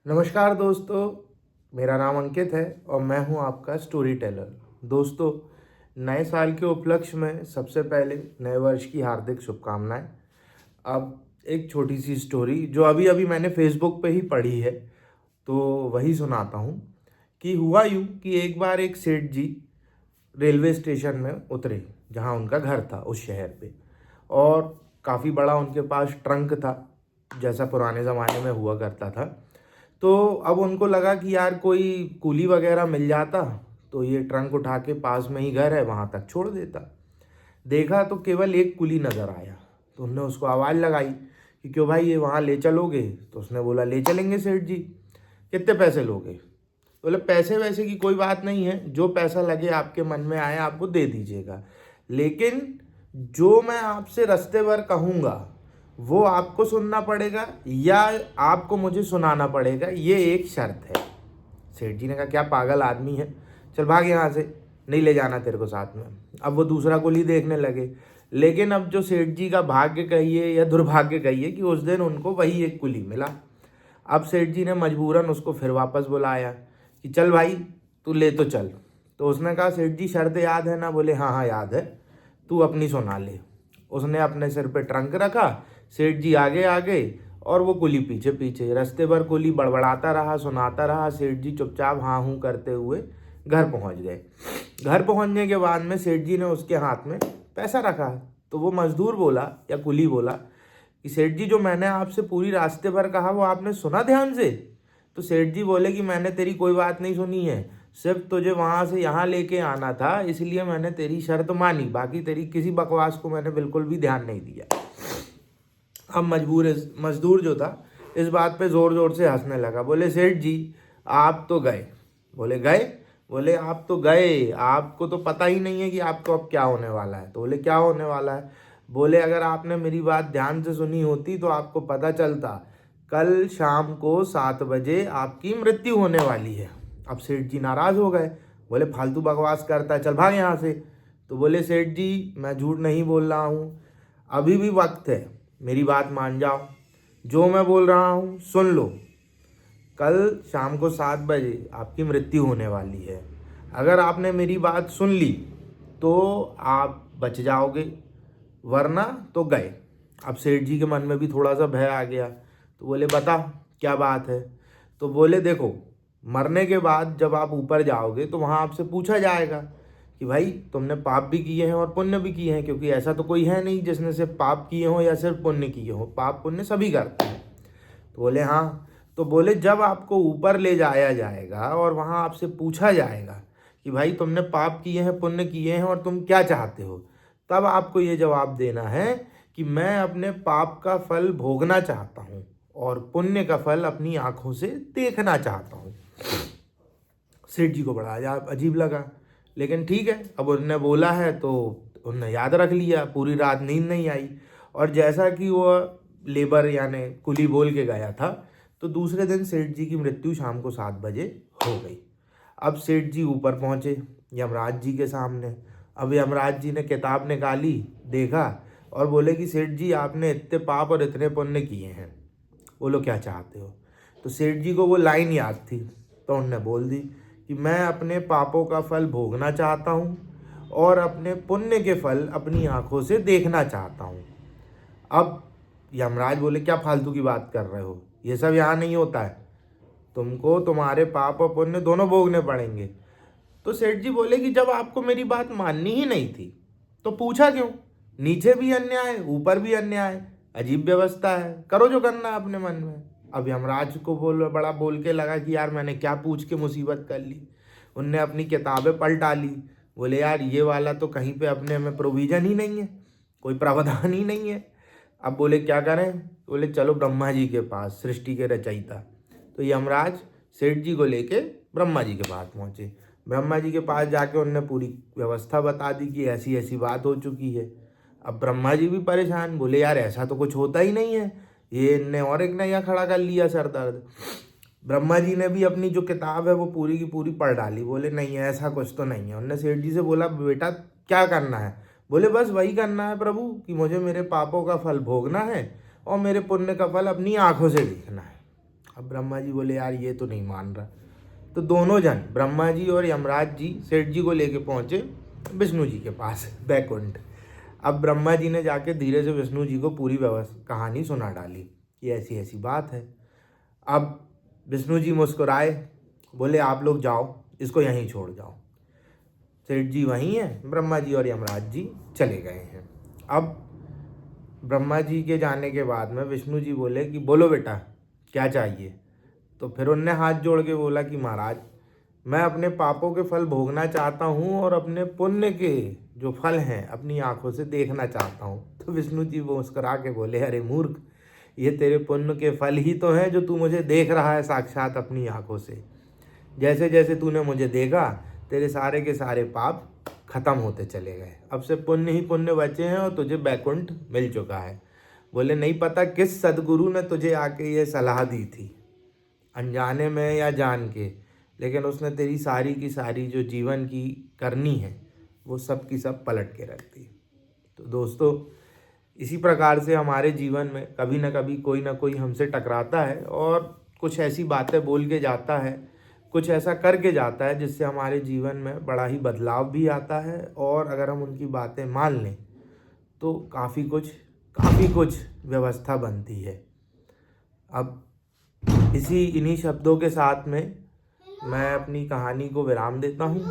नमस्कार दोस्तों, मेरा नाम अंकित है और मैं हूं आपका स्टोरी टेलर। दोस्तों, नए साल के उपलक्ष्य में सबसे पहले नए वर्ष की हार्दिक शुभकामनाएं। अब एक छोटी सी स्टोरी जो अभी अभी मैंने फेसबुक पे ही पढ़ी है, तो वही सुनाता हूं कि हुआ यूं कि एक बार एक सेठ जी रेलवे स्टेशन में उतरे, जहां उनका घर था उस शहर पे। और काफ़ी बड़ा उनके पास ट्रंक था, जैसा पुराने ज़माने में हुआ करता था। तो अब उनको लगा कि यार कोई कूली वगैरह मिल जाता तो ये ट्रंक उठा के पास में ही घर है वहाँ तक छोड़ देता। देखा तो केवल एक कुली नज़र आया, तो उनने उसको आवाज़ लगाई कि क्यों भाई ये वहाँ ले चलोगे? तो उसने बोला ले चलेंगे सेठ जी। कितने पैसे लोगे? बोले पैसे वैसे की कोई बात नहीं है, जो पैसा लगे आपके मन में आए आपको दे दीजिएगा, लेकिन जो मैं आपसे रास्ते भर कहूँगा वो आपको सुनना पड़ेगा या आपको मुझे सुनाना पड़ेगा, ये एक शर्त है। सेठ जी ने कहा क्या पागल आदमी है, चल भाग यहाँ से, नहीं ले जाना तेरे को साथ में। अब वो दूसरा कुली देखने लगे, लेकिन अब जो सेठ जी का भाग्य कहिए या दुर्भाग्य कहिए कि उस दिन उनको वही एक कुली मिला। अब सेठ जी ने मजबूरन उसको फिर वापस बुलाया कि चल भाई तू ले तो चल। तो उसने कहा सेठ जी शर्त याद है ना? बोले हाँ हाँ याद है, तू अपनी सुना ले। उसने अपने सिर पे ट्रंक रखा, सेठ जी आगे आगे और वो कुली पीछे पीछे। रास्ते भर कुली बड़बड़ाता रहा, सुनाता रहा, सेठ जी चुपचाप हाँ हूँ करते हुए घर पहुँच गए। घर पहुँचने के बाद में सेठ जी ने उसके हाथ में पैसा रखा, तो वो मजदूर बोला या कुली बोला कि सेठ जी जो मैंने आपसे पूरी रास्ते भर कहा वो आपने सुना ध्यान से? तो सेठ जी बोले कि मैंने तेरी कोई बात नहीं सुनी है, सिर्फ तुझे वहाँ से यहाँ लेके आना था इसलिए मैंने तेरी शर्त मानी, बाकी तेरी किसी बकवास को मैंने बिल्कुल भी ध्यान नहीं दिया। अब मजदूर जो था इस बात पे ज़ोर ज़ोर से हंसने लगा। बोले सेठ जी आप तो गए। बोले गए? बोले आप तो गए, आपको तो पता ही नहीं है कि आपको अब क्या होने वाला है। तो बोले क्या होने वाला है? बोले अगर आपने मेरी बात ध्यान से सुनी होती तो आपको पता चलता कल शाम को 7 बजे आपकी मृत्यु होने वाली है। अब सेठ जी नाराज़ हो गए, बोले फालतू बकवास करता है, चल भाग यहाँ से। तो बोले सेठ जी मैं झूठ नहीं बोल रहा हूँ, अभी भी वक्त है, मेरी बात मान जाओ, जो मैं बोल रहा हूँ सुन लो। कल शाम को 7 बजे आपकी मृत्यु होने वाली है, अगर आपने मेरी बात सुन ली तो आप बच जाओगे, वरना तो गए। अब सेठ जी के मन में भी थोड़ा सा भय आ गया, तो बोले बता क्या बात है? तो बोले देखो, मरने के बाद जब आप ऊपर जाओगे तो वहाँ आपसे पूछा जाएगा कि भाई तुमने पाप भी किए हैं और पुण्य भी किए हैं, क्योंकि ऐसा तो कोई है नहीं जिसने सिर्फ पाप किए हों या सिर्फ पुण्य किए हों, पाप पुण्य सभी करते हैं। तो बोले हाँ। तो बोले जब आपको ऊपर ले जाया जाएगा और वहाँ आपसे पूछा जाएगा कि भाई तुमने पाप किए हैं पुण्य किए हैं और तुम क्या चाहते हो, तब आपको ये जवाब देना है कि मैं अपने पाप का फल भोगना चाहता हूँ और पुण्य का फल अपनी आंखों से देखना चाहता हूँ। सेठ जी को बड़ा अजीब लगा, लेकिन ठीक है, अब उन्होंने बोला है तो उन्होंने याद रख लिया। पूरी रात नींद नहीं आई, और जैसा कि वो लेबर यानी कुली बोल के गया था, तो दूसरे दिन सेठ जी की मृत्यु शाम को 7 बजे हो गई। अब सेठ जी ऊपर पहुँचे यमराज जी के सामने। अब यमराज जी ने किताब निकाली, देखा और बोले कि सेठ जी आपने इतने पाप और इतने पुण्य किए हैं, बोलो क्या चाहते हो? तो सेठ जी को वो लाइन याद थी, तो उन्होंने बोल दी कि मैं अपने पापों का फल भोगना चाहता हूँ और अपने पुण्य के फल अपनी आंखों से देखना चाहता हूँ। अब यमराज बोले क्या फालतू की बात कर रहे हो, ये सब यहाँ नहीं होता है, तुमको तुम्हारे पाप और पुण्य दोनों भोगने पड़ेंगे। तो सेठ जी बोले कि जब आपको मेरी बात माननी ही नहीं थी तो पूछा क्यों? नीचे भी अन्याय ऊपर भी अन्याय, अजीब व्यवस्था है, करो जो करना है अपने मन में। अब यमराज को बड़ा बोल के लगा कि यार मैंने क्या पूछ के मुसीबत कर ली। उनने अपनी किताबें पलटा ली, बोले यार ये वाला तो कहीं पे अपने में प्रोविजन ही नहीं है, कोई प्रावधान ही नहीं है। अब बोले क्या करें? बोले चलो ब्रह्मा जी के पास, सृष्टि के रचयिता। तो यमराज सेठ जी को लेके ब्रह्मा जी के पास पहुँचे। ब्रह्मा जी के पास जाके उनने पूरी व्यवस्था बता दी कि ऐसी ऐसी बात हो चुकी है। अब ब्रह्मा जी भी परेशान, बोले यार ऐसा तो कुछ होता ही नहीं है, ये इनने और एक नया खड़ा कर लिया सर दर्द। ब्रह्मा जी ने भी अपनी जो किताब है वो पूरी की पूरी पढ़ डाली, बोले नहीं है ऐसा कुछ तो नहीं है। उनने सेठ जी से बोला बेटा क्या करना है? बोले बस वही करना है प्रभु कि मुझे मेरे पापों का फल भोगना है और मेरे पुण्य का फल अपनी आंखों से देखना है। अब ब्रह्मा जी बोले यार ये तो नहीं मान रहा। तो दोनों जन ब्रह्मा जी और यमराज जी सेठ जी को लेके पहुँचे विष्णु जी के पास बैकुंठ। अब ब्रह्मा जी ने जाके धीरे से विष्णु जी को पूरी व्यवस्था कहानी सुना डाली कि ऐसी ऐसी बात है। अब विष्णु जी मुस्कुराए, बोले आप लोग जाओ, इसको यहीं छोड़ जाओ। सेठ जी वहीं हैं, ब्रह्मा जी और यमराज जी चले गए हैं। अब ब्रह्मा जी के जाने के बाद में विष्णु जी बोले कि बोलो बेटा क्या चाहिए। तो फिर उनने हाथ जोड़ के बोला कि महाराज मैं अपने पापों के फल भोगना चाहता हूँ और अपने पुण्य के जो फल हैं अपनी आंखों से देखना चाहता हूँ। तो विष्णु जी वो मुस्कुरा के बोले अरे मूर्ख, ये तेरे पुण्य के फल ही तो हैं जो तू मुझे देख रहा है साक्षात अपनी आंखों से। जैसे जैसे तूने मुझे देखा तेरे सारे के सारे पाप खत्म होते चले गए, अब से पुण्य ही पुण्य बचे हैं और तुझे बैकुंठ मिल चुका है। बोले नहीं पता किस सदगुरु ने तुझे आके ये सलाह दी थी, अनजाने में या जान के, लेकिन उसने तेरी सारी की सारी जो जीवन की करनी है वो सब की सब पलट के रख दी। तो दोस्तों इसी प्रकार से हमारे जीवन में कभी ना कभी कोई ना कोई हमसे टकराता है और कुछ ऐसी बातें बोल के जाता है, कुछ ऐसा करके जाता है जिससे हमारे जीवन में बड़ा ही बदलाव भी आता है, और अगर हम उनकी बातें मान लें तो काफ़ी कुछ व्यवस्था बनती है। अब इन्हीं शब्दों के साथ में मैं अपनी कहानी को विराम देता हूँ।